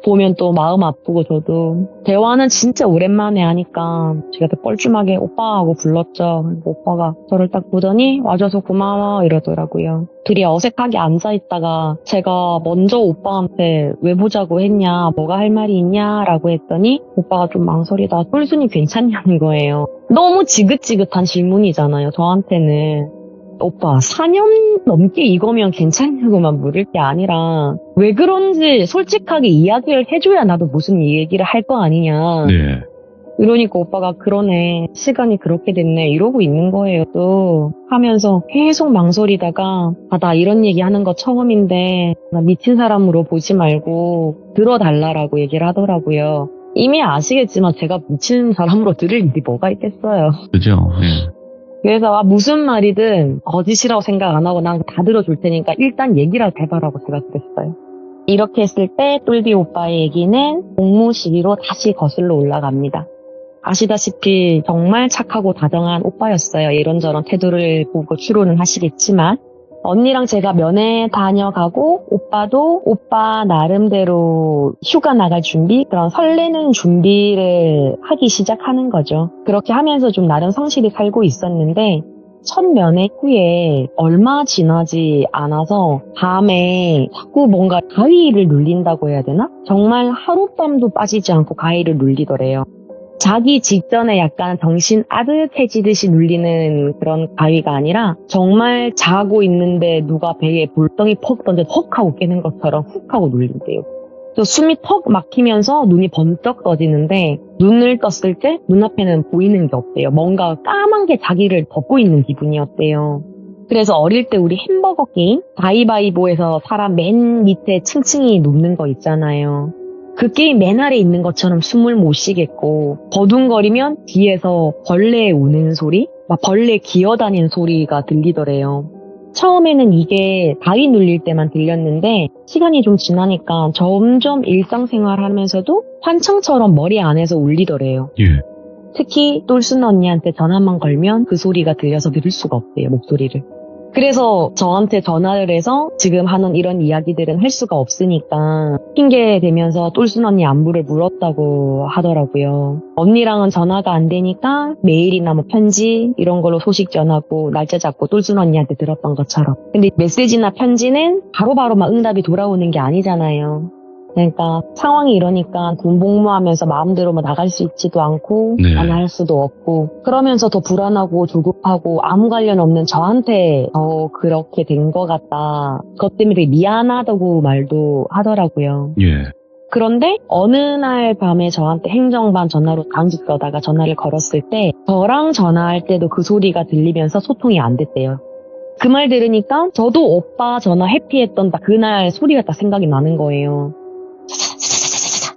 보면 또 마음 아프고 저도 대화는 진짜 오랜만에 하니까 제가 또 뻘쭘하게 오빠 하고 불렀죠. 오빠가 저를 딱 보더니 와줘서 고마워 이러더라고요. 둘이 어색하게 앉아있다가 제가 먼저 오빠한테 왜 보자고 했냐 뭐가 할 말이 있냐 라고 했더니 오빠가 좀 망설이다 똘순이 괜찮냐는 거예요. 너무 지긋지긋한 질문이잖아요, 저한테는. 오빠 4년 넘게 이거면 괜찮냐고만 물을 게 아니라 왜 그런지 솔직하게 이야기를 해줘야 나도 무슨 얘기를 할 거 아니냐. 네. 이러니까 오빠가 그러네 시간이 그렇게 됐네 이러고 있는 거예요 또 하면서 계속 망설이다가 나 이런 얘기 하는 거 처음인데 나 미친 사람으로 보지 말고 들어달라라고 얘기를 하더라고요. 이미 아시겠지만 제가 미친 사람으로 들을 일이 뭐가 있겠어요. 그죠? 예. 그래서 무슨 말이든 거짓이라고 생각 안 하고 난 다 들어줄 테니까 일단 얘기라도 해봐라고 제가 그랬어요. 이렇게 했을 때 똘비 오빠의 얘기는 공무 시기로 다시 거슬러 올라갑니다. 아시다시피 정말 착하고 다정한 오빠였어요. 이런저런 태도를 보고 추론은 하시겠지만 언니랑 제가 면회 다녀가고 오빠도 오빠 나름대로 휴가 나갈 준비, 그런 설레는 준비를 하기 시작하는 거죠. 그렇게 하면서 좀 나름 성실히 살고 있었는데 첫 면회 후에 얼마 지나지 않아서 밤에 자꾸 뭔가 가위를 눌린다고 해야 되나? 정말 하룻밤도 빠지지 않고 가위를 눌리더래요. 자기 직전에 약간 정신 아득해지듯이 눌리는 그런 가위가 아니라 정말 자고 있는데 누가 배에 볼덩이 퍽 던져 헉 하고 깨는 것처럼 훅 하고 눌린대요. 그래서 숨이 턱 막히면서 눈이 번쩍 떠지는데 눈을 떴을 때 눈앞에는 보이는 게 없대요. 뭔가 까만 게 자기를 덮고 있는 기분이었대요. 그래서 어릴 때 우리 햄버거 게임 가위바위보에서 사람 맨 밑에 층층이 눕는 거 있잖아요. 그 게임 맨 아래에 있는 것처럼 숨을 못 쉬겠고 버둥거리면 뒤에서 벌레 우는 소리? 막 벌레 기어다니는 소리가 들리더래요. 처음에는 이게 가위 눌릴 때만 들렸는데 시간이 좀 지나니까 점점 일상생활 하면서도 환청처럼 머리 안에서 울리더래요. 예. 특히 똘순 언니한테 전화만 걸면 그 소리가 들려서 들을 수가 없대요, 목소리를. 그래서 저한테 전화를 해서 지금 하는 이런 이야기들은 할 수가 없으니까 핑계 대면서 똘순 언니 안부를 물었다고 하더라고요. 언니랑은 전화가 안 되니까 메일이나 뭐 편지 이런 걸로 소식 전하고 날짜 잡고 똘순 언니한테 들었던 것처럼. 근데 메시지나 편지는 바로바로 막 응답이 돌아오는 게 아니잖아요. 그러니까 상황이 이러니까 군 복무하면서 마음대로 뭐 나갈 수 있지도 않고 네. 안 할 수도 없고 그러면서 더 불안하고 조급하고 아무 관련 없는 저한테 더 그렇게 된 것 같다. 그것 때문에 되게 미안하다고 말도 하더라고요. 예. 그런데 어느 날 밤에 저한테 행정반 전화로 당직 써다가 전화를 걸었을 때 저랑 전화할 때도 그 소리가 들리면서 소통이 안 됐대요. 그 말 들으니까 저도 오빠 전화 해피했던 딱 그날 소리가 딱 생각이 나는 거예요.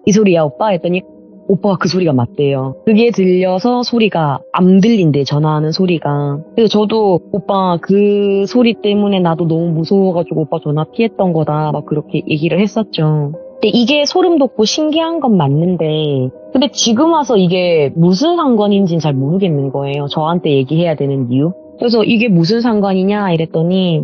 이 소리야 오빠? 했더니 오빠가 그 소리가 맞대요. 그게 들려서 소리가 안 들린대, 전화하는 소리가. 그래서 저도 오빠 그 소리 때문에 나도 너무 무서워가지고 오빠 전화 피했던 거다 막 그렇게 얘기를 했었죠. 근데 이게 소름 돋고 신기한 건 맞는데 근데 지금 와서 이게 무슨 상관인지는 잘 모르겠는 거예요. 저한테 얘기해야 되는 이유. 그래서 이게 무슨 상관이냐 이랬더니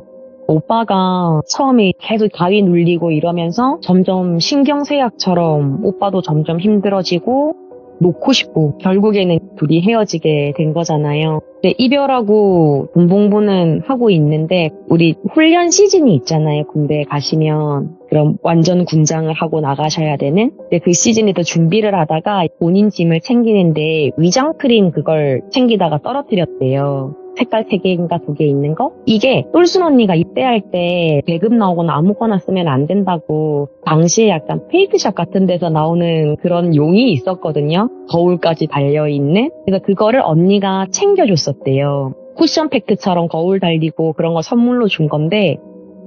오빠가 처음에 계속 가위 눌리고 이러면서 점점 신경쇠약처럼 오빠도 점점 힘들어지고 놓고 싶고 결국에는 둘이 헤어지게 된 거잖아요. 근데 이별하고 돈봉부는 하고 있는데 우리 훈련 시즌이 있잖아요. 군대에 가시면 그럼 완전 군장을 하고 나가셔야 되는. 근데 그 시즌에도 준비를 하다가 본인 짐을 챙기는데 위장 크림 그걸 챙기다가 떨어뜨렸대요. 색깔 3개인가 2개 있는 거? 이게 똘순 언니가 입대할 때 배급 나오거나 아무거나 쓰면 안 된다고 당시에 약간 페이크샵 같은 데서 나오는 그런 용이 있었거든요. 거울까지 달려있는. 그래서 그거를 언니가 챙겨줬었대요. 쿠션 팩트처럼 거울 달리고 그런 거 선물로 준 건데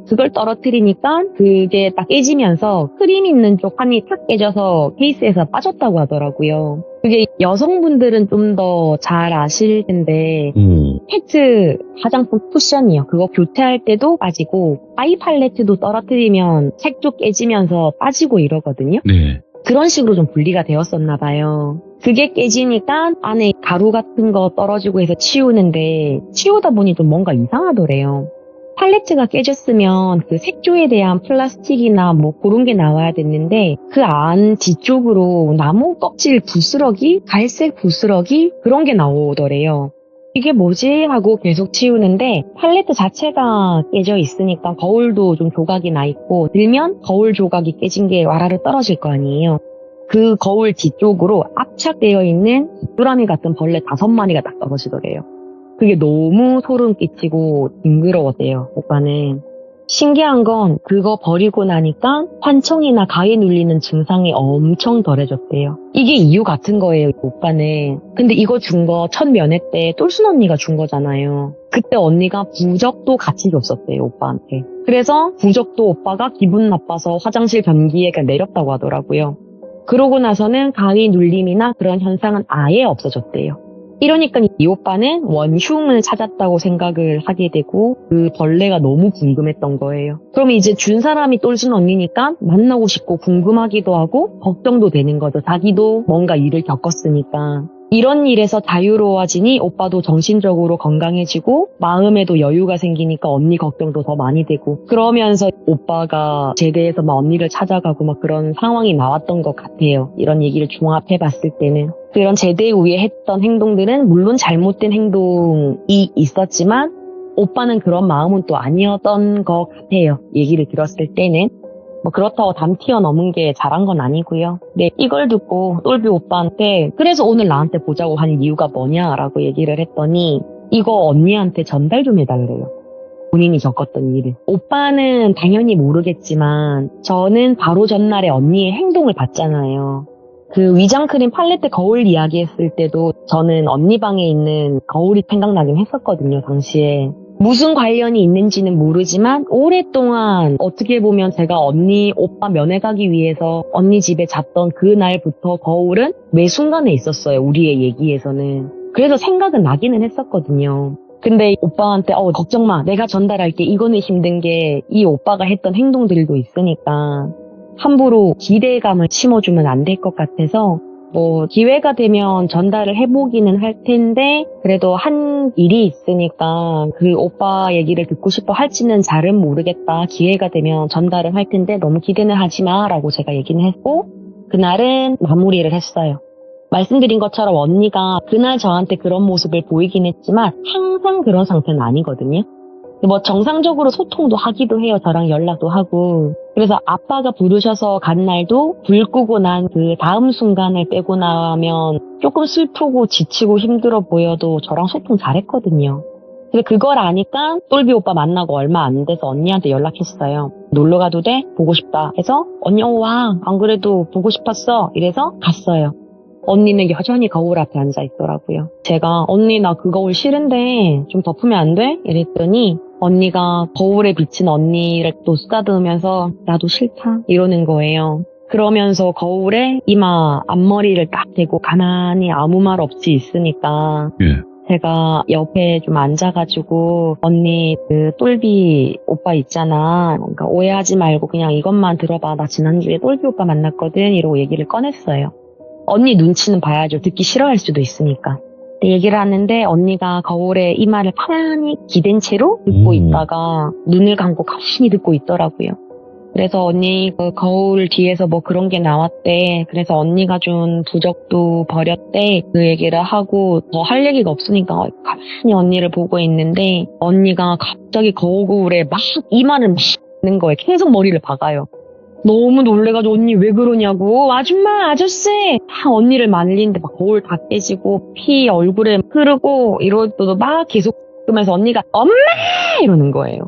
그걸 떨어뜨리니까 그게 딱 깨지면서 크림 있는 쪽 판이 탁 깨져서 케이스에서 빠졌다고 하더라고요. 그게 여성분들은 좀 더 잘 아실 텐데 팩트 화장품 쿠션이요. 그거 교체할 때도 빠지고 아이 팔레트도 떨어뜨리면 색조 깨지면서 빠지고 이러거든요. 네. 그런 식으로 좀 분리가 되었었나 봐요. 그게 깨지니까 안에 가루 같은 거 떨어지고 해서 치우는데 치우다 보니 좀 뭔가 이상하더래요. 팔레트가 깨졌으면 그 색조에 대한 플라스틱이나 뭐 그런 게 나와야 됐는데 그 안 뒤쪽으로 나무 껍질 부스러기, 갈색 부스러기 그런 게 나오더래요. 이게 뭐지? 하고 계속 치우는데 팔레트 자체가 깨져 있으니까 거울도 좀 조각이 나 있고 들면 거울 조각이 깨진 게 와라르 떨어질 거 아니에요. 그 거울 뒤쪽으로 압착되어 있는 두라미 같은 벌레 5마리가 딱 떨어지더래요. 그게 너무 소름 끼치고 징그러웠대요, 오빠는. 신기한 건 그거 버리고 나니까 환청이나 가위 눌리는 증상이 엄청 덜해졌대요. 이게 이유 같은 거예요, 오빠는. 근데 이거 준 거 첫 면회 때 똘순 언니가 준 거잖아요. 그때 언니가 부적도 같이 줬었대요, 오빠한테. 그래서 부적도 오빠가 기분 나빠서 화장실 변기에 내렸다고 하더라고요. 그러고 나서는 가위 눌림이나 그런 현상은 아예 없어졌대요. 이러니까 이 오빠는 원흉을 찾았다고 생각을 하게 되고 그 벌레가 너무 궁금했던 거예요. 그럼 이제 준 사람이 똘순 언니니까 만나고 싶고 궁금하기도 하고 걱정도 되는 거죠. 자기도 뭔가 일을 겪었으니까. 이런 일에서 자유로워지니 오빠도 정신적으로 건강해지고 마음에도 여유가 생기니까 언니 걱정도 더 많이 되고 그러면서 오빠가 제대해서 막 언니를 찾아가고 막 그런 상황이 나왔던 것 같아요. 이런 얘기를 종합해봤을 때는. 그런 제대 후에 했던 행동들은 물론 잘못된 행동이 있었지만 오빠는 그런 마음은 또 아니었던 것 같아요. 얘기를 들었을 때는. 뭐 그렇다고 담 튀어넘은 게 잘한 건 아니고요. 네, 이걸 듣고 똘비 오빠한테 그래서 오늘 나한테 보자고 한 이유가 뭐냐라고 얘기를 했더니 이거 언니한테 전달 좀 해달래요. 본인이 겪었던 일을. 오빠는 당연히 모르겠지만 저는 바로 전날에 언니의 행동을 봤잖아요. 그 위장크림 팔레트 거울 이야기했을 때도 저는 언니 방에 있는 거울이 생각나긴 했었거든요, 당시에. 무슨 관련이 있는지는 모르지만 오랫동안 어떻게 보면 제가 언니, 오빠 면회 가기 위해서 언니 집에 잤던 그날부터 거울은 매 순간에 있었어요. 우리의 얘기에서는. 그래서 생각은 나기는 했었거든요. 근데 오빠한테 걱정 마. 내가 전달할게. 이거는 힘든 게 이 오빠가 했던 행동들도 있으니까 함부로 기대감을 심어주면 안 될 것 같아서 뭐 기회가 되면 전달을 해보기는 할 텐데 그래도 한 일이 있으니까 그 오빠 얘기를 듣고 싶어 할지는 잘은 모르겠다. 기회가 되면 전달을 할 텐데 너무 기대는 하지 마라고 제가 얘기는 했고 그날은 마무리를 했어요. 말씀드린 것처럼 언니가 그날 저한테 그런 모습을 보이긴 했지만 항상 그런 상태는 아니거든요. 뭐 정상적으로 소통도 하기도 해요. 저랑 연락도 하고. 그래서 아빠가 부르셔서 간 날도 불 끄고 난 그 다음 순간을 빼고 나면 조금 슬프고 지치고 힘들어 보여도 저랑 소통 잘했거든요. 근데 그걸 아니까 똘비 오빠 만나고 얼마 안 돼서 언니한테 연락했어요. 놀러 가도 돼? 보고 싶다 해서 언니 와. 안 그래도 보고 싶었어. 이래서 갔어요. 언니는 여전히 거울 앞에 앉아 있더라고요. 제가 언니 나 그 거울 싫은데 좀 덮으면 안 돼? 이랬더니 언니가 거울에 비친 언니를 또 쓰다듬으면서 나도 싫다 이러는 거예요. 그러면서 거울에 이마 앞머리를 딱 대고 가만히 아무 말 없이 있으니까 예. 제가 옆에 좀 앉아가지고 언니 그 똘비 오빠 있잖아. 그러니까 오해하지 말고 그냥 이것만 들어봐. 나 지난주에 똘비 오빠 만났거든. 이러고 얘기를 꺼냈어요. 언니 눈치는 봐야죠. 듣기 싫어할 수도 있으니까. 근데 얘기를 하는데 언니가 거울에 이마를 가만히 기댄 채로 듣고 있다가 눈을 감고 가만히 듣고 있더라고요. 그래서 언니 그 거울 뒤에서 뭐 그런 게 나왔대. 그래서 언니가 준 부적도 버렸대. 그 얘기를 하고 더 할 얘기가 없으니까 가만히 언니를 보고 있는데 언니가 갑자기 거울에 막 이마를 막 는 거예요. 계속 머리를 박아요. 너무 놀래가지고 언니 왜 그러냐고. 아줌마 아저씨 다 언니를 말리는데 막 거울 다 깨지고 피 얼굴에 흐르고 이러고도 막 계속 그러면서 언니가 엄마 이러는 거예요.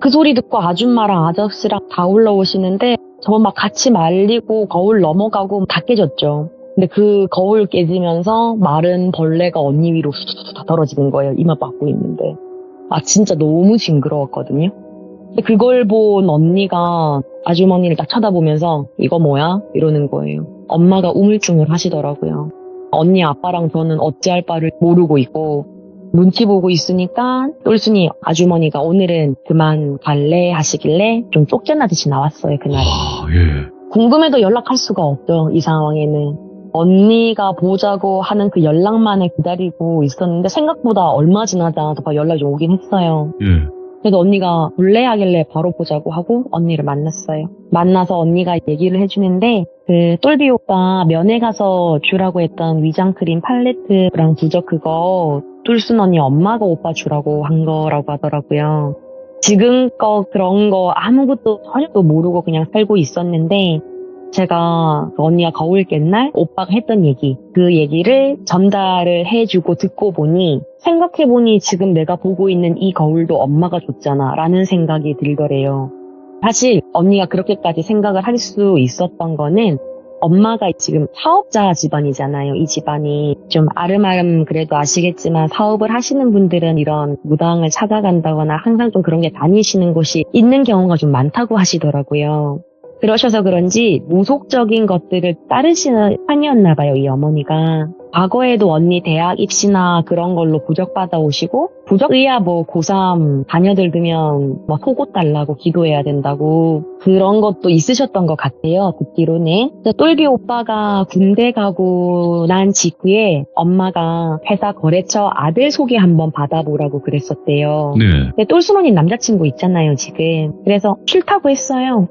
그 소리 듣고 아줌마랑 아저씨랑 다 올라오시는데 저 막 같이 말리고 거울 넘어가고 다 깨졌죠. 근데 그 거울 깨지면서 마른 벌레가 언니 위로 쑥 다 떨어지는 거예요. 이마 막고 있는데. 아 진짜 너무 징그러웠거든요. 근데 그걸 본 언니가 아주머니를 딱 쳐다보면서 이거 뭐야? 이러는 거예요. 엄마가 우물쭈물 하시더라고요. 언니 아빠랑 저는 어찌할 바를 모르고 있고 눈치 보고 있으니까 똘순이 아주머니가 오늘은 그만 갈래 하시길래 좀 쫓겨나듯이 나왔어요, 그날. 아, 예. 궁금해도 연락할 수가 없죠, 이 상황에는. 언니가 보자고 하는 그 연락만을 기다리고 있었는데 생각보다 얼마 지나자마자 연락이 오긴 했어요. 예. 그래서 언니가 볼래 하길래 바로 보자고 하고 언니를 만났어요. 만나서 언니가 얘기를 해주는데 그 똘비 오빠 면회 가서 주라고 했던 위장크림 팔레트랑 부적 그거 똘순 언니 엄마가 오빠 주라고 한 거라고 하더라고요. 지금껏 그런 거 아무것도 전혀 모르고 그냥 살고 있었는데 제가 언니가 거울 깬 날 오빠가 했던 얘기 그 얘기를 전달을 해주고 듣고 보니 생각해보니 지금 내가 보고 있는 이 거울도 엄마가 줬잖아 라는 생각이 들더래요. 사실 언니가 그렇게까지 생각을 할 수 있었던 거는 엄마가 지금 사업자 집안이잖아요. 이 집안이 좀 아름아름 그래도 아시겠지만 사업을 하시는 분들은 이런 무당을 찾아간다거나 항상 좀 그런 게 다니시는 곳이 있는 경우가 좀 많다고 하시더라고요. 그러셔서 그런지 무속적인 것들을 따르시는 편이었나 봐요, 이 어머니가. 과거에도 언니 대학 입시나 그런 걸로 부적 받아오시고 부적의야 뭐 고3 자녀들 두면 뭐 속옷 달라고 기도해야 된다고 그런 것도 있으셨던 것 같아요, 듣기로는. 똘비 오빠가 군대 가고 난 직후에 엄마가 회사 거래처 아들 소개 한번 받아보라고 그랬었대요. 네. 근데 똘순언니 남자친구 있잖아요, 지금. 그래서 싫다고 했어요.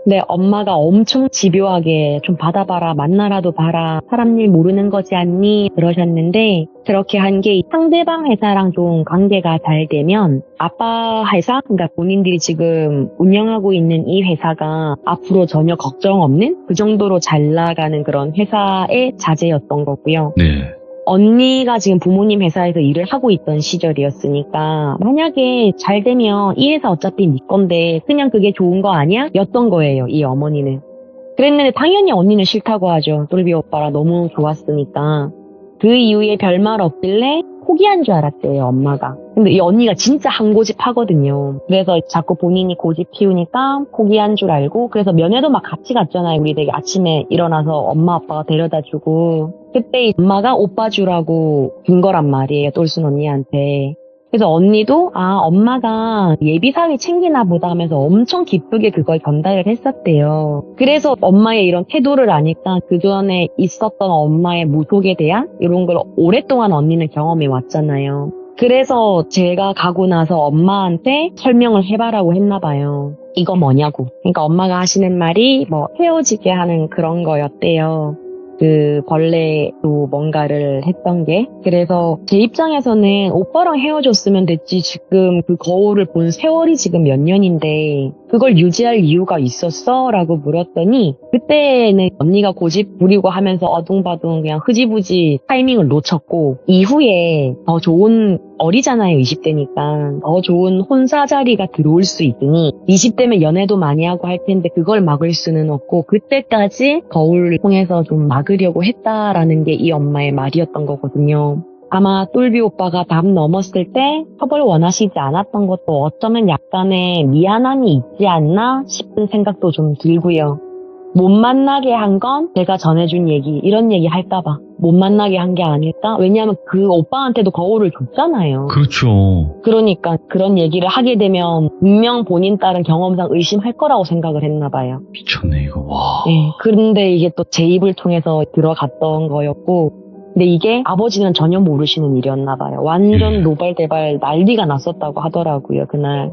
근데 엄마가 엄청 집요하게 좀 받아봐라, 만나라도 봐라, 사람 일 모르는 거지 않니? 그러셨는데 그렇게 한 게 상대방 회사랑 좀 관계가 잘 되면 아빠 회사, 그러니까 본인들이 지금 운영하고 있는 이 회사가 앞으로 전혀 걱정 없는 그 정도로 잘 나가는 그런 회사의 자제였던 거고요. 네. 언니가 지금 부모님 회사에서 일을 하고 있던 시절이었으니까 만약에 잘 되면 이 회사 어차피 네 건데 그냥 그게 좋은 거 아니야? 였던 거예요, 이 어머니는. 그랬는데 당연히 언니는 싫다고 하죠. 똘비 오빠라 너무 좋았으니까. 그 이후에 별말 없길래 포기한 줄 알았대요, 엄마가. 근데 이 언니가 진짜 한 고집 하거든요. 그래서 자꾸 본인이 고집 피우니까 포기한 줄 알고 그래서 면회도 막 같이 갔잖아요. 우리 되게 아침에 일어나서 엄마 아빠가 데려다주고 그때 엄마가 오빠 주라고 준 거란 말이에요, 똘순 언니한테. 그래서 언니도 엄마가 예비사위 챙기나 보다 하면서 엄청 기쁘게 그걸 전달을 했었대요. 그래서 엄마의 이런 태도를 아니까 그전에 있었던 엄마의 무속에 대한 이런 걸 오랫동안 언니는 경험해 왔잖아요. 그래서 제가 가고 나서 엄마한테 설명을 해봐라고 했나 봐요. 이거 뭐냐고. 그러니까 엄마가 하시는 말이 뭐 헤어지게 하는 그런 거였대요. 그 벌레로 뭔가를 했던 게. 그래서 제 입장에서는 오빠랑 헤어졌으면 됐지 지금 그 거울을 본 세월이 지금 몇 년인데 그걸 유지할 이유가 있었어? 라고 물었더니 그때는 언니가 고집 부리고 하면서 어둥바둥 그냥 흐지부지 타이밍을 놓쳤고 이후에 더 좋은 어리잖아요, 20대니까. 더 좋은 혼사 자리가 들어올 수 있으니 20대면 연애도 많이 하고 할 텐데 그걸 막을 수는 없고 그때까지 거울을 통해서 좀 막으려고 했다라는 게 이 엄마의 말이었던 거거든요. 아마 똘비 오빠가 담 넘었을 때 처벌 원하시지 않았던 것도 어쩌면 약간의 미안함이 있지 않나 싶은 생각도 좀 들고요. 못 만나게 한 건 제가 전해준 얘기, 이런 얘기 할까봐 못 만나게 한 게 아닐까? 왜냐하면 그 오빠한테도 거울을 줬잖아요. 그렇죠. 그러니까 그런 얘기를 하게 되면 분명 본인 딸은 경험상 의심할 거라고 생각을 했나 봐요. 미쳤네, 이거. 와. 네, 그런데 이게 또 제 입을 통해서 들어갔던 거였고, 근데 이게 아버지는 전혀 모르시는 일이었나 봐요. 완전 노발대발 난리가 났었다고 하더라고요, 그날.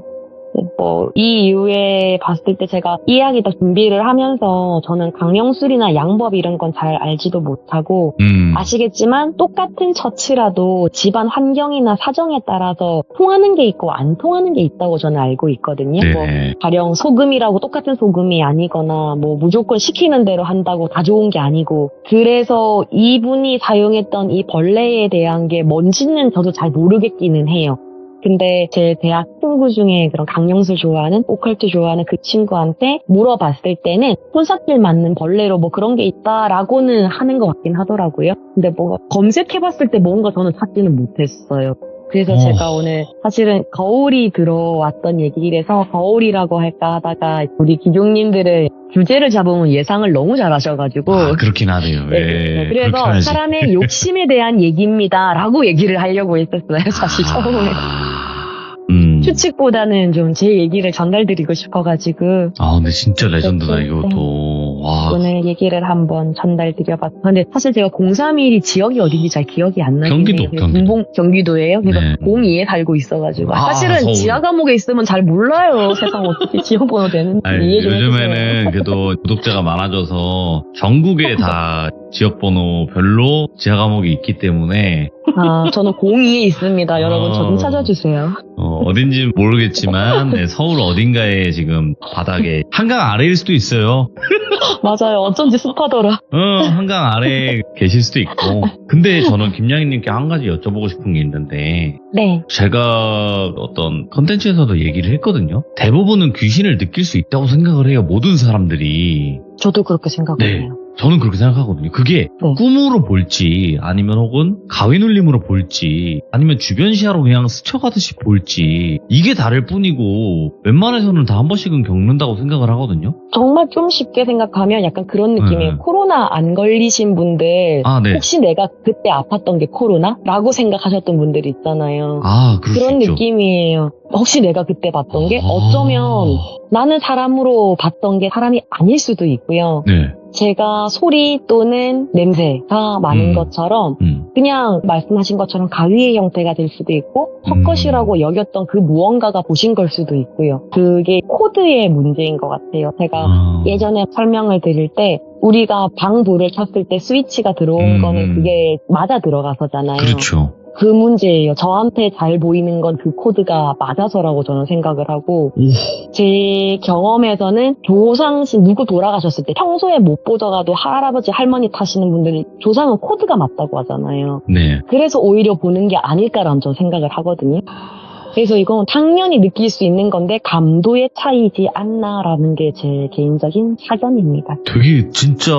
이 이후에 봤을 때 제가 이야기 다 준비를 하면서 저는 강령술이나 양법 이런 건 잘 알지도 못하고 아시겠지만 똑같은 처치라도 집안 환경이나 사정에 따라서 통하는 게 있고 안 통하는 게 있다고 저는 알고 있거든요. 네. 가령 소금이라고 똑같은 소금이 아니거나 무조건 시키는 대로 한다고 다 좋은 게 아니고, 그래서 이분이 사용했던 이 벌레에 대한 게 뭔지는 저도 잘 모르겠기는 해요. 근데 제 대학 친구 중에 그런 강령술 좋아하는, 오컬트 좋아하는 그 친구한테 물어봤을 때는 손삭질 맞는 벌레로 그런 게 있다라고는 하는 것 같긴 하더라고요. 근데 검색해봤을 때 뭔가 저는 찾지는 못했어요. 그래서 제가 오늘 사실은 거울이 들어왔던 얘기라서 거울이라고 할까 하다가 우리 기종님들은 주제를 잡으면 예상을 너무 잘하셔가지고. 그렇긴 하네요. 네. 그래서 사람의 욕심에 대한 얘기입니다라고 얘기를 하려고 했었어요, 사실 처음에. 추측보다는 좀 제 얘기를 전달드리고 싶어가지고. 근데 진짜 레전드다, 이것도. 와. 오늘 얘기를 한번 전달드려봤어. 근데 사실 제가 031이 지역이 어딘지 잘 기억이 안 나긴 해요. 경기도예요? 그래서 네. 02에 살고 있어가지고. 사실은 서울. 지하 감옥에 있으면 잘 몰라요. 세상 어떻게 지역번호 되는지. 이해 좀 해주세요. 요즘에는 그래도 구독자가 많아져서 전국에 다 지역번호별로 지하 감옥이 있기 때문에. 저는 02에 있습니다. 여러분 저 좀 찾아주세요. 어딘지 모르겠지만 서울 어딘가에 지금 바닥에 한강 아래일 수도 있어요. 맞아요. 어쩐지 습하더라. 한강 아래에 계실 수도 있고. 근데 저는 김양희님께 한 가지 여쭤보고 싶은 게 있는데, 네. 제가 어떤 컨텐츠에서도 얘기를 했거든요. 대부분은 귀신을 느낄 수 있다고 생각을 해요, 모든 사람들이. 저도 그렇게 생각해요. 저는 그렇게 생각하거든요. 그게 꿈으로 볼지, 아니면 혹은 가위눌림으로 볼지, 아니면 주변 시야로 그냥 스쳐가듯이 볼지, 이게 다를 뿐이고 웬만해서는 다 한 번씩은 겪는다고 생각을 하거든요. 정말 좀 쉽게 생각하면 약간 그런 느낌이에요. 코로나 안 걸리신 분들, 혹시 내가 그때 아팠던 게 코로나? 라고 생각하셨던 분들이 있잖아요. 그런 느낌이에요. 혹시 내가 그때 봤던 게 어쩌면 나는 사람으로 봤던 게 사람이 아닐 수도 있고요. 제가 소리 또는 냄새가 많은 것처럼 그냥 말씀하신 것처럼 가위의 형태가 될 수도 있고 헛것이라고 여겼던 그 무언가가 보신 걸 수도 있고요. 그게 코드의 문제인 것 같아요. 제가 예전에 설명을 드릴 때 우리가 방불을 켰을 때 스위치가 들어온 거는 그게 맞아 들어가서잖아요. 그렇죠. 그 문제예요. 저한테 잘 보이는 건 그 코드가 맞아서라고 저는 생각을 하고, 제 경험에서는 조상신 누구 돌아가셨을 때 평소에 못 보다가도 할아버지 할머니 타시는 분들이 조상은 코드가 맞다고 하잖아요. 그래서 오히려 보는 게 아닐까라는 저 생각을 하거든요. 그래서 이건 당연히 느낄 수 있는 건데 감도의 차이지 않나라는 게 제 개인적인 사견입니다. 되게 진짜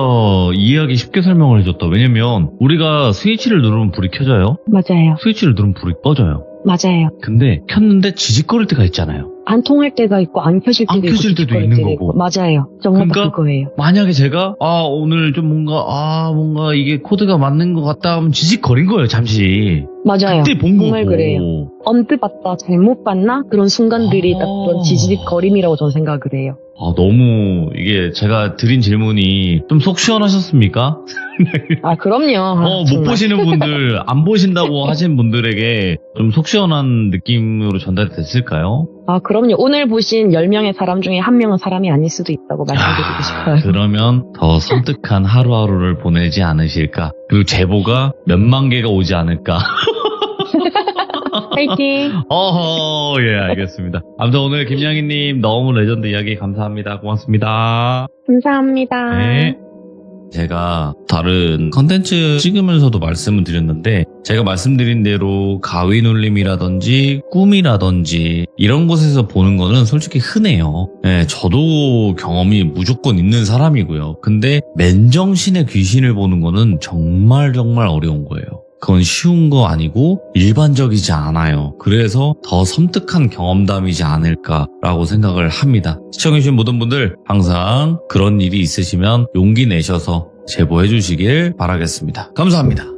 이해하기 쉽게 설명을 해줬다. 왜냐면 우리가 스위치를 누르면 불이 켜져요. 맞아요. 스위치를 누르면 불이 꺼져요. 맞아요. 근데 켰는데 지직거릴 때가 있잖아요. 안 통할 때가 있고 안 켜질 때도 있는 거고. 맞아요. 정말 그거예요. 만약에 제가 오늘 좀 뭔가 이게 코드가 맞는 것 같다 하면 지직거린 거예요, 잠시. 맞아요. 그때 본 거고. 정말 그래요. 언뜻 봤다, 잘못 봤나? 그런 순간들이 딱 그런 지직거림이라고 저는 생각을 해요. 너무 이게 제가 드린 질문이 좀 속 시원하셨습니까? 그럼요. 못 보시는 분들, 안 보신다고 하신 분들에게 좀 속 시원한 느낌으로 전달이 됐을까요? 그럼요. 오늘 보신 10명의 사람 중에 1명은 사람이 아닐 수도 있다고 말씀드리고 싶어요. 그러면 더 섬뜩한 하루하루를 보내지 않으실까? 그리고 제보가 몇만 개가 오지 않을까? 파이팅! 예, 알겠습니다. 아무튼 오늘 김양희님 너무 레전드 이야기 감사합니다. 고맙습니다. 감사합니다. 네. 제가 다른 컨텐츠 찍으면서도 말씀을 드렸는데, 제가 말씀드린 대로 가위눌림이라든지 꿈이라든지 이런 곳에서 보는 거는 솔직히 흔해요. 저도 경험이 무조건 있는 사람이고요. 근데 맨정신에 귀신을 보는 거는 정말 어려운 거예요. 그건 쉬운 거 아니고 일반적이지 않아요. 그래서 더 섬뜩한 경험담이지 않을까라고 생각을 합니다. 시청해주신 모든 분들 항상 그런 일이 있으시면 용기 내셔서 제보해 주시길 바라겠습니다. 감사합니다.